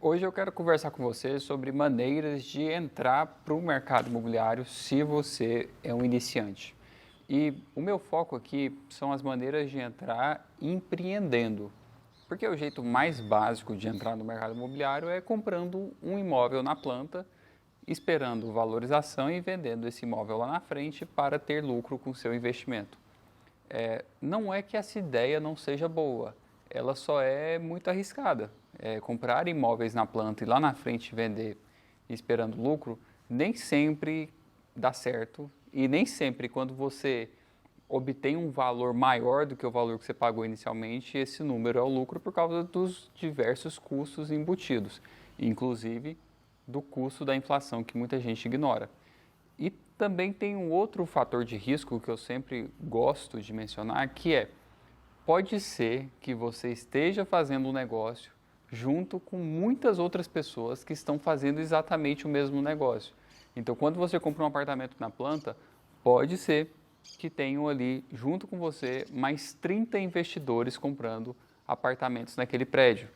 Hoje eu quero conversar com você sobre maneiras de entrar para o mercado imobiliário se você é um iniciante. E o meu foco aqui são as maneiras de entrar empreendendo, porque o jeito mais básico de entrar no mercado imobiliário é comprando um imóvel na planta, esperando valorização e vendendo esse imóvel lá na frente para ter lucro com seu investimento. Não é que essa ideia não seja boa, ela só é muito arriscada. Comprar imóveis na planta e lá na frente vender esperando lucro, nem sempre dá certo e nem sempre quando você obtém um valor maior do que o valor que você pagou inicialmente, esse número é o lucro por causa dos diversos custos embutidos, inclusive do custo da inflação que muita gente ignora. E também tem um outro fator de risco que eu sempre gosto de mencionar, que pode ser que você esteja fazendo um negócio junto com muitas outras pessoas que estão fazendo exatamente o mesmo negócio. Então, quando você compra um apartamento na planta, pode ser que tenham ali, junto com você, mais 30 investidores comprando apartamentos naquele prédio.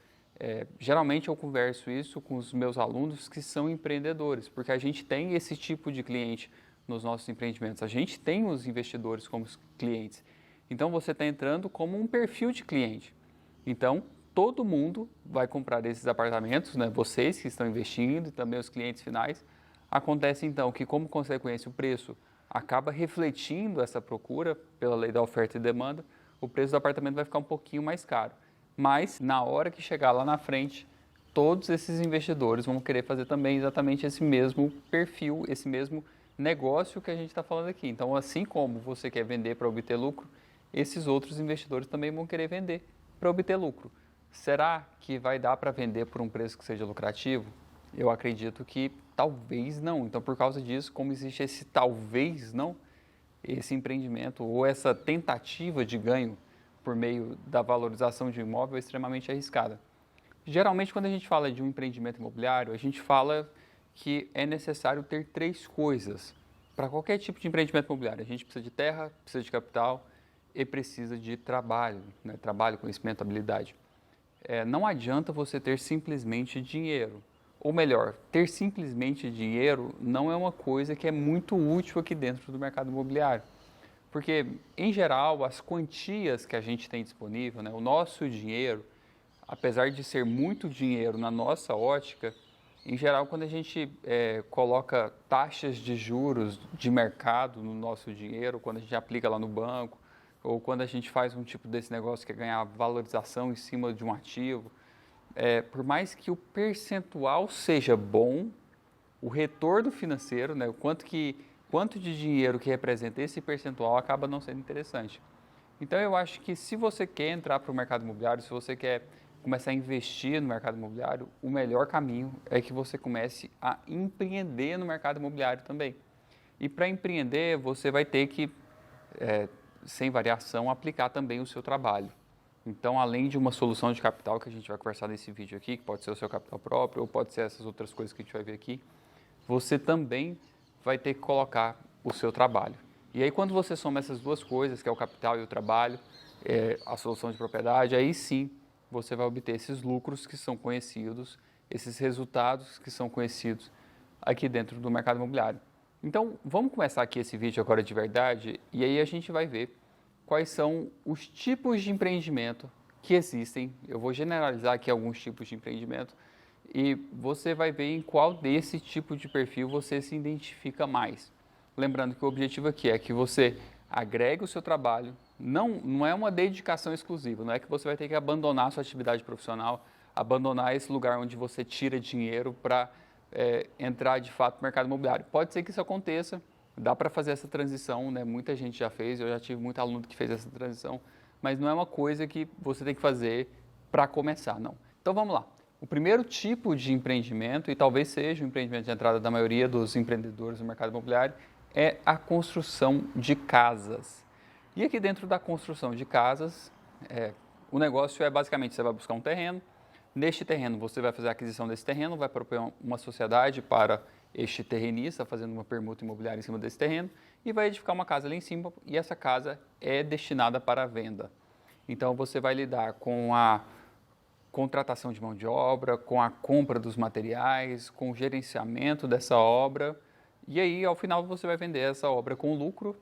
Geralmente eu converso isso com os meus alunos que são empreendedores, porque a gente tem esse tipo de cliente nos nossos empreendimentos. A gente tem os investidores como clientes. Então você está entrando como um perfil de cliente. Então todo mundo vai comprar esses apartamentos, né? Vocês que estão investindo e também os clientes finais. Acontece então que, como consequência, o preço acaba refletindo essa procura pela lei da oferta e demanda, o preço do apartamento vai ficar um pouquinho mais caro. Mas, na hora que chegar lá na frente, todos esses investidores vão querer fazer também exatamente esse mesmo perfil, esse mesmo negócio que a gente está falando aqui. Então, assim como você quer vender para obter lucro, esses outros investidores também vão querer vender para obter lucro. Será que vai dar para vender por um preço que seja lucrativo? Eu acredito que talvez não. Então, por causa disso, como existe esse talvez não, esse empreendimento ou essa tentativa de ganho por meio da valorização de um imóvel é extremamente arriscada. Geralmente, quando a gente fala de um empreendimento imobiliário, a gente fala que é necessário ter três coisas para qualquer tipo de empreendimento imobiliário. A gente precisa de terra, precisa de capital e precisa de trabalho, né? Trabalho, conhecimento, habilidade. Não adianta você ter simplesmente dinheiro. Ou melhor, ter simplesmente dinheiro não é uma coisa que é muito útil aqui dentro do mercado imobiliário. Porque, em geral, as quantias que a gente tem disponível, né, o nosso dinheiro, apesar de ser muito dinheiro na nossa ótica, em geral, quando a gente coloca taxas de juros de mercado no nosso dinheiro, quando a gente aplica lá no banco, ou quando a gente faz um tipo desse negócio que é ganhar valorização em cima de um ativo, por mais que o percentual seja bom, o retorno financeiro, né, quanto de dinheiro que representa esse percentual acaba não sendo interessante. Então eu acho que se você quer entrar para o mercado imobiliário, se você quer começar a investir no mercado imobiliário, o melhor caminho é que você comece a empreender no mercado imobiliário também. E para empreender, você vai ter que, sem variação, aplicar também o seu trabalho. Então, além de uma solução de capital que a gente vai conversar nesse vídeo aqui, que pode ser o seu capital próprio ou pode ser essas outras coisas que a gente vai ver aqui, você também vai ter que colocar o seu trabalho. E aí, quando você soma essas duas coisas, que é o capital e o trabalho, a solução de propriedade, aí sim você vai obter esses lucros que são conhecidos, esses resultados que são conhecidos aqui dentro do mercado imobiliário. Então, vamos começar aqui esse vídeo agora de verdade e aí a gente vai ver quais são os tipos de empreendimento que existem. Eu vou generalizar aqui alguns tipos de empreendimento e você vai ver em qual desse tipo de perfil você se identifica mais. Lembrando que o objetivo aqui é que você agregue o seu trabalho, não é uma dedicação exclusiva, não é que você vai ter que abandonar a sua atividade profissional, abandonar esse lugar onde você tira dinheiro para entrar de fato no mercado imobiliário. Pode ser que isso aconteça, dá para fazer essa transição, né? Muita gente já fez, eu já tive muito aluno que fez essa transição, mas não é uma coisa que você tem que fazer para começar, não. Então vamos lá. O primeiro tipo de empreendimento, e talvez seja o empreendimento de entrada da maioria dos empreendedores no mercado imobiliário, é a construção de casas. E aqui dentro da construção de casas, o negócio é basicamente, você vai buscar um terreno, neste terreno você vai fazer a aquisição desse terreno, vai propor uma sociedade para este terrenista, fazendo uma permuta imobiliária em cima desse terreno, e vai edificar uma casa ali em cima, e essa casa é destinada para a venda. Então você vai lidar com contratação de mão de obra, com a compra dos materiais, com o gerenciamento dessa obra. E aí, ao final, você vai vender essa obra com lucro.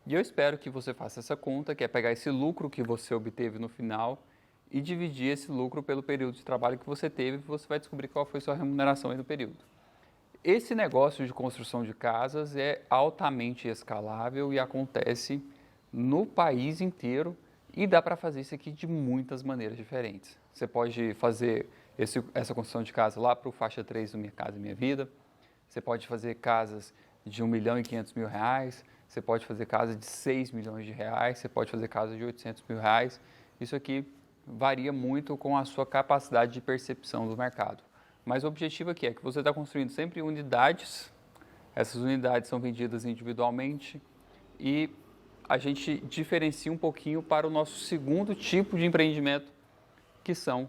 E eu espero que você faça essa conta, que é pegar esse lucro que você obteve no final e dividir esse lucro pelo período de trabalho que você teve, e você vai descobrir qual foi sua remuneração aí no período. Esse negócio de construção de casas é altamente escalável e acontece no país inteiro e dá para fazer isso aqui de muitas maneiras diferentes. Você pode fazer essa construção de casa lá para o faixa 3 do Minha Casa Minha Vida, você pode fazer casas de R$ 1.500.000, você pode fazer casa de R$ 6 milhões, você pode fazer casa de R$ 800 mil. Isso aqui varia muito com a sua capacidade de percepção do mercado. Mas o objetivo aqui é que você está construindo sempre unidades, essas unidades são vendidas individualmente e a gente diferencia um pouquinho para o nosso segundo tipo de empreendimento, que são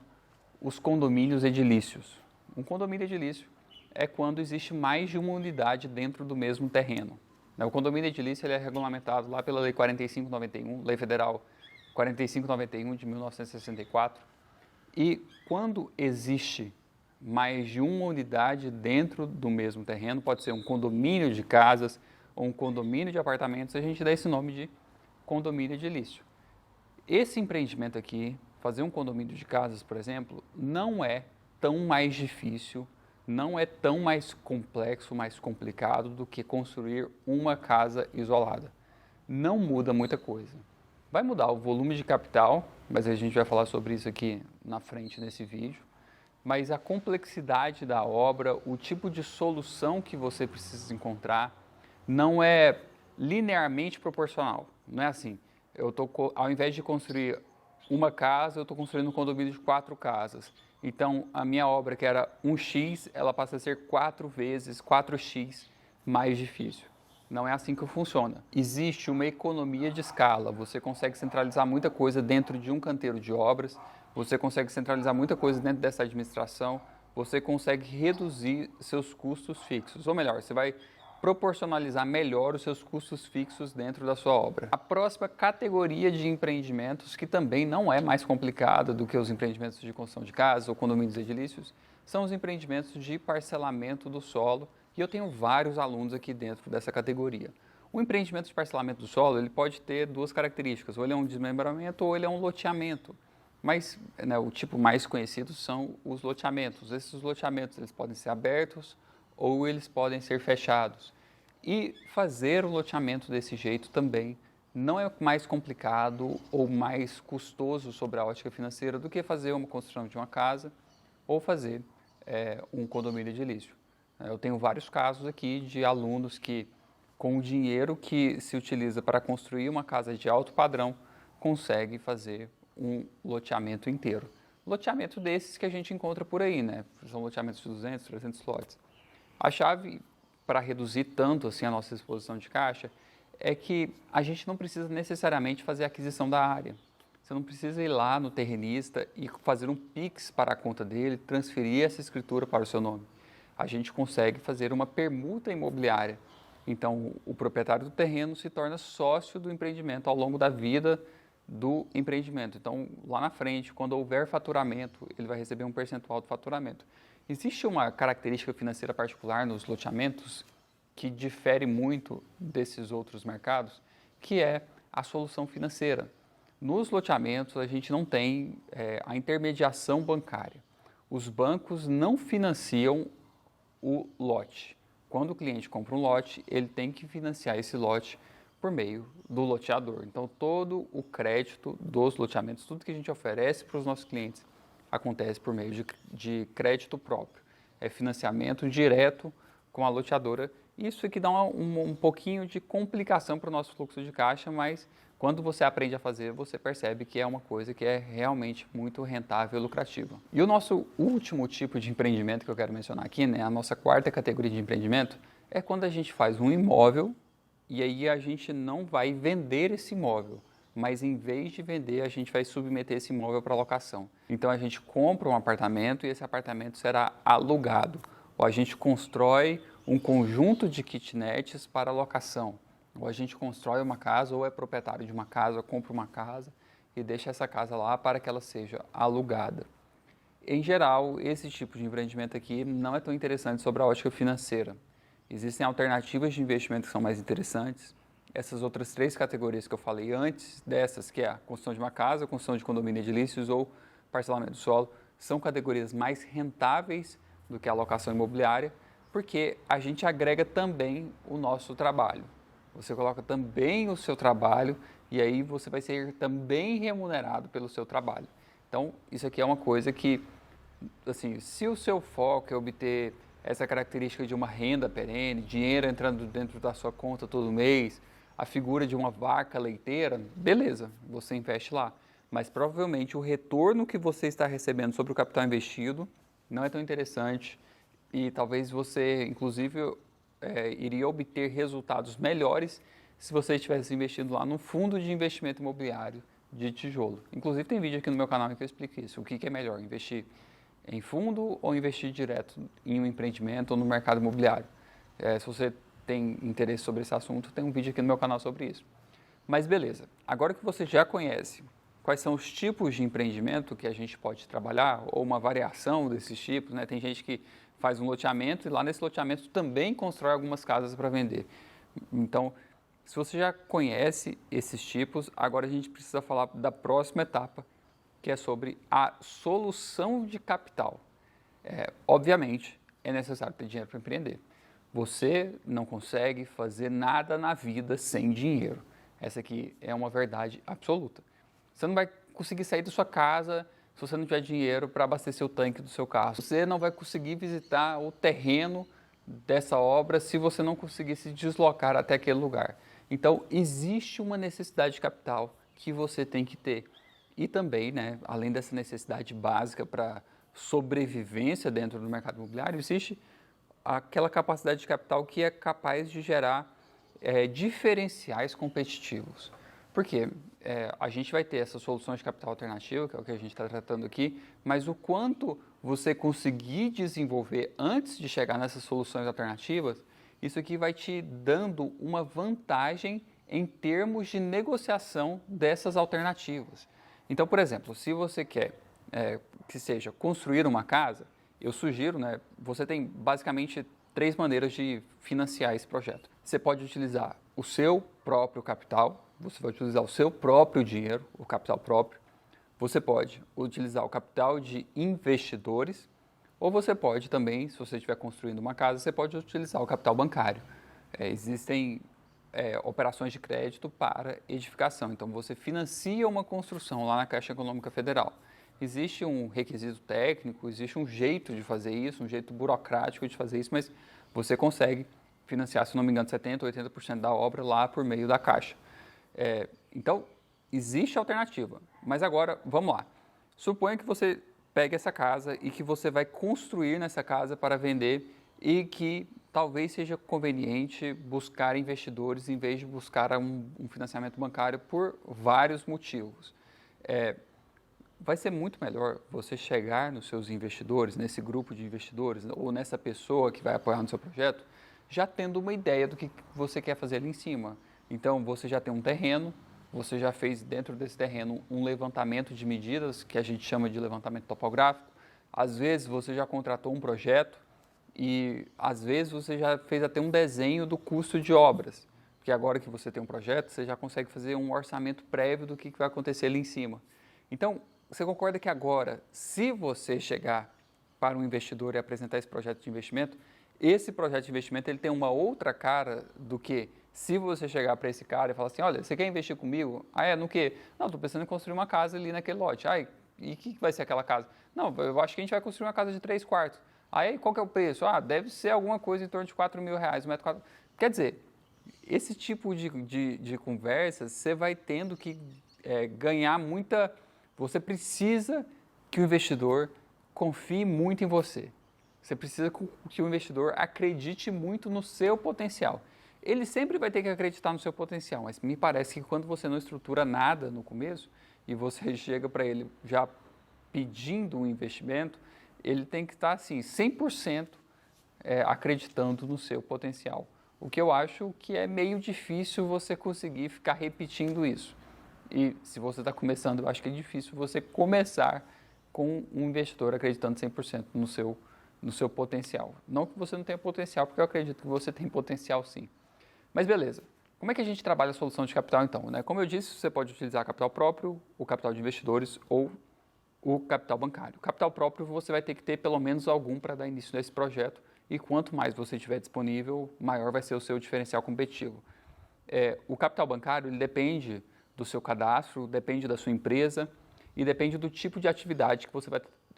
os condomínios edilícios. Um condomínio edilício é quando existe mais de uma unidade dentro do mesmo terreno. O condomínio edilício ele é regulamentado lá pela Lei 4591, Lei Federal 4591 de 1964. E quando existe mais de uma unidade dentro do mesmo terreno, pode ser um condomínio de casas ou um condomínio de apartamentos, a gente dá esse nome de condomínio edilício. Esse empreendimento aqui, fazer um condomínio de casas, por exemplo, não é tão mais difícil, não é tão mais complexo, mais complicado do que construir uma casa isolada. Não muda muita coisa. Vai mudar o volume de capital, mas a gente vai falar sobre isso aqui na frente nesse vídeo. Mas a complexidade da obra, o tipo de solução que você precisa encontrar, não é linearmente proporcional. Não é assim, ao invés de construir uma casa, eu estou construindo um condomínio de 4 casas. Então, a minha obra, que era 1x, ela passa a ser 4 vezes, 4x mais difícil. Não é assim que funciona. Existe uma economia de escala, você consegue centralizar muita coisa dentro de um canteiro de obras, você consegue centralizar muita coisa dentro dessa administração, você consegue reduzir seus custos fixos, ou melhor, você vai proporcionalizar melhor os seus custos fixos dentro da sua obra. A próxima categoria de empreendimentos, que também não é mais complicada do que os empreendimentos de construção de casas ou condomínios edilícios, são os empreendimentos de parcelamento do solo, e eu tenho vários alunos aqui dentro dessa categoria. O empreendimento de parcelamento do solo ele pode ter 2 características, ou ele é um desmembramento ou ele é um loteamento. Mas o tipo mais conhecido são os loteamentos. Esses loteamentos eles podem ser abertos ou eles podem ser fechados. E fazer o loteamento desse jeito também não é mais complicado ou mais custoso sobre a ótica financeira do que fazer uma construção de uma casa ou fazer um condomínio edilício. Eu tenho vários casos aqui de alunos que, com o dinheiro que se utiliza para construir uma casa de alto padrão, consegue fazer um loteamento inteiro. Loteamento desses que a gente encontra por aí, né? São loteamentos de 200, 300 lotes. A chave para reduzir tanto assim a nossa exposição de caixa é que a gente não precisa necessariamente fazer a aquisição da área. Você não precisa ir lá no terrenista e fazer um Pix para a conta dele, transferir essa escritura para o seu nome. A gente consegue fazer uma permuta imobiliária. Então, o proprietário do terreno se torna sócio do empreendimento ao longo da vida do empreendimento. Então, lá na frente, quando houver faturamento, ele vai receber um percentual do faturamento. Existe uma característica financeira particular nos loteamentos que difere muito desses outros mercados, que é a solução financeira. Nos loteamentos, a gente não tem a intermediação bancária. Os bancos não financiam o lote. Quando o cliente compra um lote, ele tem que financiar esse lote por meio do loteador. Então, todo o crédito dos loteamentos, tudo que a gente oferece para os nossos clientes, acontece por meio de crédito próprio. É financiamento direto com a loteadora. Isso aqui dá um pouquinho de complicação para o nosso fluxo de caixa, mas quando você aprende a fazer, você percebe que é uma coisa que é realmente muito rentável e lucrativa. E o nosso último tipo de empreendimento que eu quero mencionar aqui, né, a nossa 4ª categoria de empreendimento, é quando a gente faz um imóvel e aí a gente não vai vender esse imóvel, mas em vez de vender, a gente vai submeter esse imóvel para locação. Então a gente compra um apartamento e esse apartamento será alugado. Ou a gente constrói um conjunto de kitnets para locação. Ou a gente constrói uma casa, ou é proprietário de uma casa, ou compra uma casa e deixa essa casa lá para que ela seja alugada. em geral, esse tipo de empreendimento aqui não é tão interessante sobre a ótica financeira. Existem alternativas de investimento que são mais interessantes. Essas outras 3 categorias que eu falei antes dessas, que é a construção de uma casa, construção de condomínio edilícios ou parcelamento do solo, são categorias mais rentáveis do que a alocação imobiliária, porque a gente agrega também o nosso trabalho. Você coloca também o seu trabalho e aí você vai ser também remunerado pelo seu trabalho. Então, isso aqui é uma coisa que, assim, se o seu foco é obter essa característica de uma renda perene, dinheiro entrando dentro da sua conta todo mês, a figura de uma vaca leiteira, beleza, você investe lá. Mas provavelmente o retorno que você está recebendo sobre o capital investido não é tão interessante e talvez você, inclusive, iria obter resultados melhores se você estivesse investindo lá no fundo de investimento imobiliário de tijolo. Inclusive tem vídeo aqui no meu canal em que eu explico isso. O que é melhor, investir em fundo ou investir direto em um empreendimento ou no mercado imobiliário? Se você tem interesse sobre esse assunto, tem um vídeo aqui no meu canal sobre isso. Mas beleza, agora que você já conhece quais são os tipos de empreendimento que a gente pode trabalhar, ou uma variação desses tipos, né? Tem gente que faz um loteamento e lá nesse loteamento também constrói algumas casas para vender. Então, se você já conhece esses tipos, agora a gente precisa falar da próxima etapa, que é sobre a solução de capital. Obviamente, é necessário ter dinheiro para empreender. Você não consegue fazer nada na vida sem dinheiro. Essa aqui é uma verdade absoluta. Você não vai conseguir sair da sua casa se você não tiver dinheiro para abastecer o tanque do seu carro. Você não vai conseguir visitar o terreno dessa obra se você não conseguir se deslocar até aquele lugar. Então, existe uma necessidade de capital que você tem que ter. E também, né, além dessa necessidade básica para sobrevivência dentro do mercado imobiliário, existe aquela capacidade de capital que é capaz de gerar diferenciais competitivos. Por quê? A gente vai ter essas soluções de capital alternativo, que é o que a gente está tratando aqui, mas o quanto você conseguir desenvolver antes de chegar nessas soluções alternativas, isso aqui vai te dando uma vantagem em termos de negociação dessas alternativas. Então, por exemplo, se você quer que seja construir uma casa, eu sugiro, né, você tem basicamente 3 maneiras de financiar esse projeto. Você pode utilizar o seu próprio capital, você vai utilizar o seu próprio dinheiro, o capital próprio. Você pode utilizar o capital de investidores, ou você pode também, se você estiver construindo uma casa, você pode utilizar o capital bancário. Existem operações de crédito para edificação, então você financia uma construção lá na Caixa Econômica Federal. Existe um requisito técnico, existe um jeito de fazer isso, um jeito burocrático de fazer isso, mas você consegue financiar, se não me engano, 70% ou 80% da obra lá por meio da Caixa. Então, existe alternativa. Mas agora, vamos lá. Suponha que você pegue essa casa e que você vai construir nessa casa para vender e que talvez seja conveniente buscar investidores em vez de buscar um financiamento bancário por vários motivos. Vai ser muito melhor você chegar nos seus investidores, nesse grupo de investidores ou nessa pessoa que vai apoiar no seu projeto, já tendo uma ideia do que você quer fazer ali em cima. Então, você já tem um terreno, você já fez dentro desse terreno um levantamento de medidas, que a gente chama de levantamento topográfico. Às vezes, você já contratou um projeto e, às vezes, você já fez até um desenho do custo de obras. Porque agora que você tem um projeto, você já consegue fazer um orçamento prévio do que vai acontecer ali em cima. Então, você concorda que agora, se você chegar para um investidor e apresentar esse projeto de investimento, esse projeto de investimento ele tem uma outra cara do que se você chegar para esse cara e falar assim, olha, você quer investir comigo? No quê? Não, estou pensando em construir uma casa ali naquele lote. E o que vai ser aquela casa? Não, eu acho que a gente vai construir uma casa de 3 quartos. Qual que é o preço? Deve ser alguma coisa em torno de R$4.000 um metro quadrado. Quer dizer, esse tipo de conversa, você vai tendo que ganhar muita... Você precisa que o investidor confie muito em você. Você precisa que o investidor acredite muito no seu potencial. Ele sempre vai ter que acreditar no seu potencial, mas me parece que quando você não estrutura nada no começo e você chega para ele já pedindo um investimento, ele tem que estar assim, 100% acreditando no seu potencial. O que eu acho que é meio difícil você conseguir ficar repetindo isso. E se você está começando, eu acho que é difícil você começar com um investidor acreditando 100% no seu potencial. Não que você não tenha potencial, porque eu acredito que você tem potencial sim. Mas beleza. Como é que a gente trabalha a solução de capital então, né? Como eu disse, você pode utilizar capital próprio, o capital de investidores ou o capital bancário. O capital próprio você vai ter que ter pelo menos algum para dar início nesse projeto e quanto mais você tiver disponível, maior vai ser o seu diferencial competitivo. O capital bancário ele depende do seu cadastro, depende da sua empresa e depende do tipo de atividade que você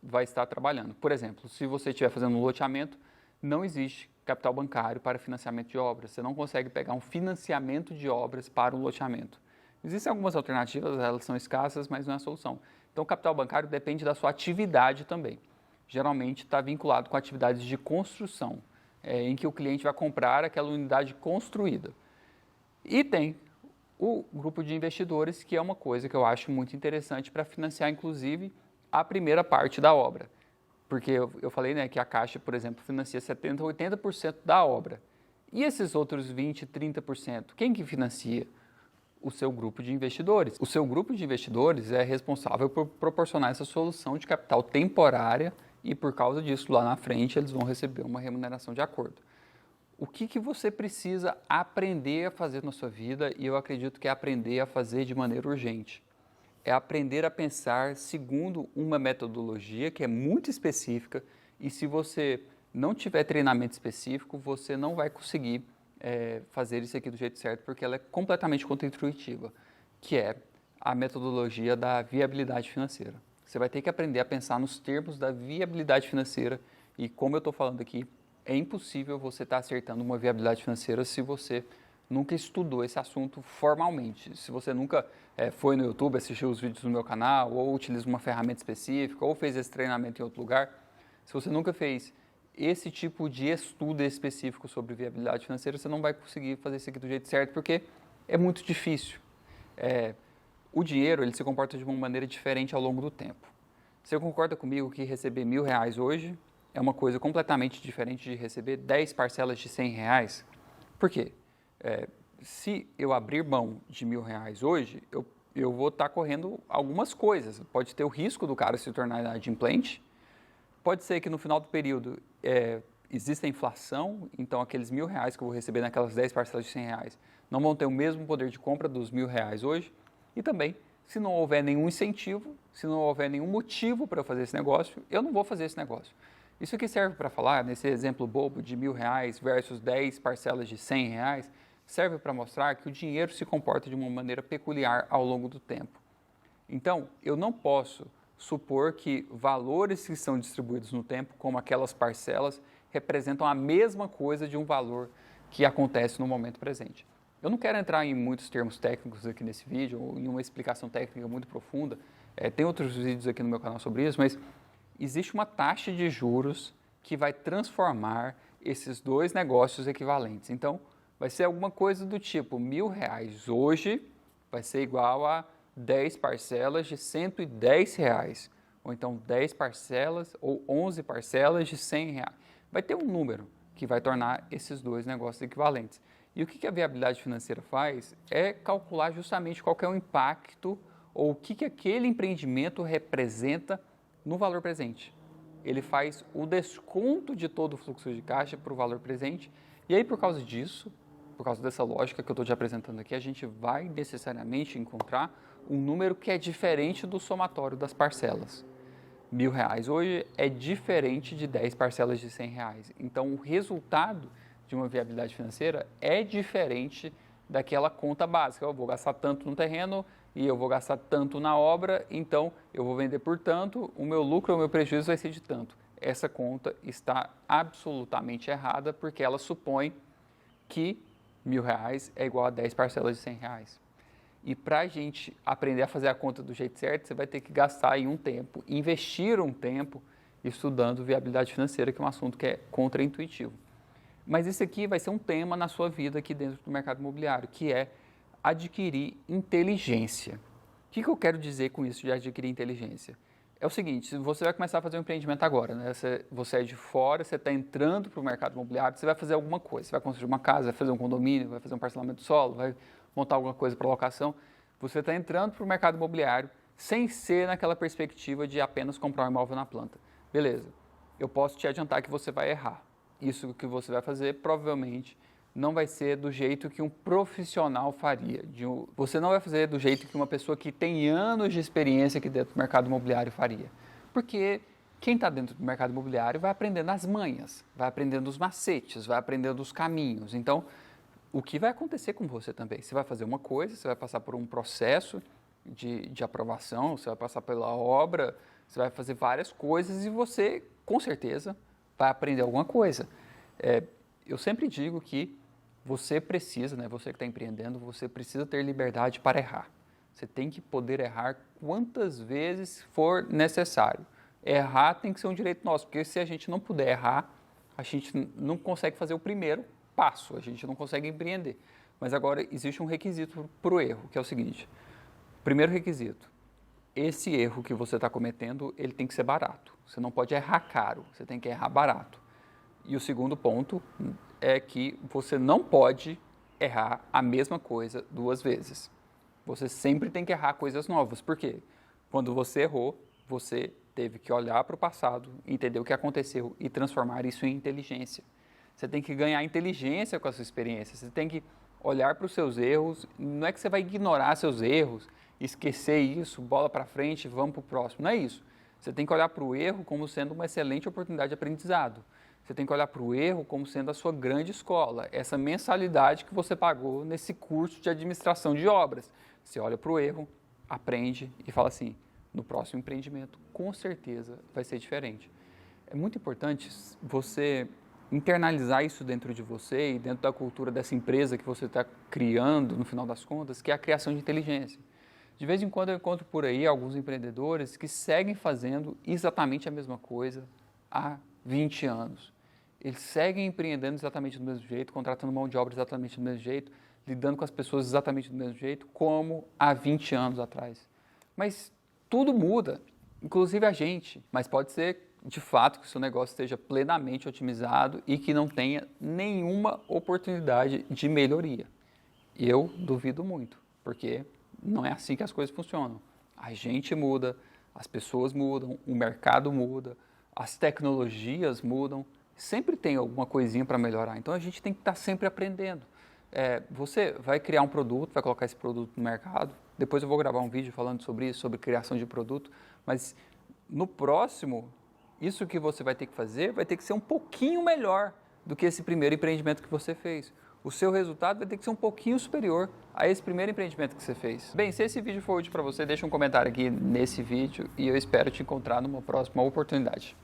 vai estar trabalhando. Por exemplo, se você estiver fazendo um loteamento, não existe capital bancário para financiamento de obras. Você não consegue pegar um financiamento de obras para um loteamento. Existem algumas alternativas, elas são escassas, mas não é a solução. Então, o capital bancário depende da sua atividade também. Geralmente está vinculado com atividades de construção, em que o cliente vai comprar aquela unidade construída. E tem o grupo de investidores, que é uma coisa que eu acho muito interessante para financiar, inclusive, a primeira parte da obra. Porque eu falei, né, que a Caixa, por exemplo, financia 70%, 80% da obra. E esses outros 20%, 30%, quem que financia? O seu grupo de investidores. O seu grupo de investidores é responsável por proporcionar essa solução de capital temporária e, por causa disso, lá na frente, eles vão receber uma remuneração de acordo. O que você precisa aprender a fazer na sua vida, e eu acredito que é aprender a fazer de maneira urgente, é aprender a pensar segundo uma metodologia que é muito específica e se você não tiver treinamento específico, você não vai conseguir fazer isso aqui do jeito certo, porque ela é completamente contra-intuitiva, que é a metodologia da viabilidade financeira. Você vai ter que aprender a pensar nos termos da viabilidade financeira e, como eu estou falando aqui, é impossível você estar acertando uma viabilidade financeira se você nunca estudou esse assunto formalmente. Se você nunca foi no YouTube, assistiu os vídeos do meu canal, ou utiliza uma ferramenta específica, ou fez esse treinamento em outro lugar, se você nunca fez esse tipo de estudo específico sobre viabilidade financeira, você não vai conseguir fazer isso aqui do jeito certo, porque é muito difícil. O dinheiro ele se comporta de uma maneira diferente ao longo do tempo. Você concorda comigo que receber R$1.000 hoje é uma coisa completamente diferente de receber 10 parcelas de R$100? Por quê? Se eu abrir mão de R$1.000 hoje, eu vou estar correndo algumas coisas. Pode ter o risco do cara se tornar inadimplente, pode ser que no final do período exista inflação, então aqueles R$1.000 que eu vou receber naquelas 10 parcelas de R$100 não vão ter o mesmo poder de compra dos R$1.000 hoje. E também, se não houver nenhum incentivo, se não houver nenhum motivo para eu fazer esse negócio, eu não vou fazer esse negócio. Isso aqui serve para falar, nesse exemplo bobo de R$1.000 versus 10 parcelas de R$100, serve para mostrar que o dinheiro se comporta de uma maneira peculiar ao longo do tempo. Então, eu não posso supor que valores que são distribuídos no tempo, como aquelas parcelas, representam a mesma coisa de um valor que acontece no momento presente. Eu não quero entrar em muitos termos técnicos aqui nesse vídeo, ou em uma explicação técnica muito profunda. Tem outros vídeos aqui no meu canal sobre isso, mas existe uma taxa de juros que vai transformar esses dois negócios equivalentes. Então, vai ser alguma coisa do tipo R$1.000 hoje vai ser igual a 10 parcelas de R$110, ou então 10 parcelas ou 11 parcelas de R$100. Vai ter um número que vai tornar esses dois negócios equivalentes. E o que a viabilidade financeira faz é calcular justamente qual que é o impacto ou o que aquele empreendimento representa no valor presente. Ele faz o desconto de todo o fluxo de caixa para o valor presente e aí por causa disso, por causa dessa lógica que eu estou te apresentando aqui, a gente vai necessariamente encontrar um número que é diferente do somatório das parcelas. R$1.000 hoje é diferente de 10 parcelas de R$100. Então, o resultado de uma viabilidade financeira é diferente daquela conta básica. Eu vou gastar tanto no terreno e eu vou gastar tanto na obra, então eu vou vender por tanto, o meu lucro ou o meu prejuízo vai ser de tanto. Essa conta está absolutamente errada porque ela supõe que R$1.000 é igual a 10 parcelas de R$100. E para a gente aprender a fazer a conta do jeito certo, você vai ter que gastar aí um tempo, investir um tempo estudando viabilidade financeira, que é um assunto que é contraintuitivo. Mas isso aqui vai ser um tema na sua vida aqui dentro do mercado imobiliário, que é adquirir inteligência. O que eu quero dizer com isso de adquirir inteligência? É o seguinte, você vai começar a fazer um empreendimento agora, né? Você é de fora, você está entrando para o mercado imobiliário, você vai fazer alguma coisa, você vai construir uma casa, vai fazer um condomínio, vai fazer um parcelamento de solo, vai montar alguma coisa para locação. Você está entrando para o mercado imobiliário sem ser naquela perspectiva de apenas comprar um imóvel na planta. Beleza, eu posso te adiantar que você vai errar. Isso que você vai fazer provavelmente não vai ser do jeito que um profissional faria. Você não vai fazer do jeito que uma pessoa que tem anos de experiência aqui dentro do mercado imobiliário faria. Porque quem está dentro do mercado imobiliário vai aprendendo as manhas, vai aprendendo os macetes, vai aprendendo os caminhos. Então, o que vai acontecer com você também? Você vai fazer uma coisa, você vai passar por um processo de aprovação, você vai passar pela obra, você vai fazer várias coisas e você, com certeza, vai aprender alguma coisa. Eu sempre digo que você precisa, né, você que está empreendendo, você precisa ter liberdade para errar. Você tem que poder errar quantas vezes for necessário. Errar tem que ser um direito nosso, porque se a gente não puder errar, a gente não consegue fazer o primeiro passo, a gente não consegue empreender. Mas agora existe um requisito para o erro, que é o seguinte. Primeiro requisito, esse erro que você está cometendo, ele tem que ser barato. Você não pode errar caro, você tem que errar barato. E o segundo ponto é que você não pode errar a mesma coisa 2 vezes. Você sempre tem que errar coisas novas. Por quê? Quando você errou, você teve que olhar para o passado, entender o que aconteceu e transformar isso em inteligência. Você tem que ganhar inteligência com a sua experiência. Você tem que olhar para os seus erros. Não é que você vai ignorar seus erros, esquecer isso, bola para frente, vamos para o próximo. Não é isso. Você tem que olhar para o erro como sendo uma excelente oportunidade de aprendizado. Você tem que olhar para o erro como sendo a sua grande escola, essa mensalidade que você pagou nesse curso de administração de obras. Você olha para o erro, aprende e fala assim, no próximo empreendimento, com certeza vai ser diferente. É muito importante você internalizar isso dentro de você e dentro da cultura dessa empresa que você está criando, no final das contas, que é a criação de inteligência. De vez em quando eu encontro por aí alguns empreendedores que seguem fazendo exatamente a mesma coisa há 20 anos. Eles seguem empreendendo exatamente do mesmo jeito, contratando mão de obra exatamente do mesmo jeito, lidando com as pessoas exatamente do mesmo jeito, como há 20 anos atrás. Mas tudo muda, inclusive a gente. Mas pode ser, de fato, que o seu negócio esteja plenamente otimizado e que não tenha nenhuma oportunidade de melhoria. Eu duvido muito, porque não é assim que as coisas funcionam. A gente muda, as pessoas mudam, o mercado muda, as tecnologias mudam, sempre tem alguma coisinha para melhorar. Então, a gente tem que estar sempre aprendendo. Você vai criar um produto, vai colocar esse produto no mercado, depois eu vou gravar um vídeo falando sobre isso, sobre criação de produto, mas no próximo, isso que você vai ter que fazer vai ter que ser um pouquinho melhor do que esse primeiro empreendimento que você fez. O seu resultado vai ter que ser um pouquinho superior a esse primeiro empreendimento que você fez. Bem, se esse vídeo for útil para você, deixa um comentário aqui nesse vídeo e eu espero te encontrar numa próxima oportunidade.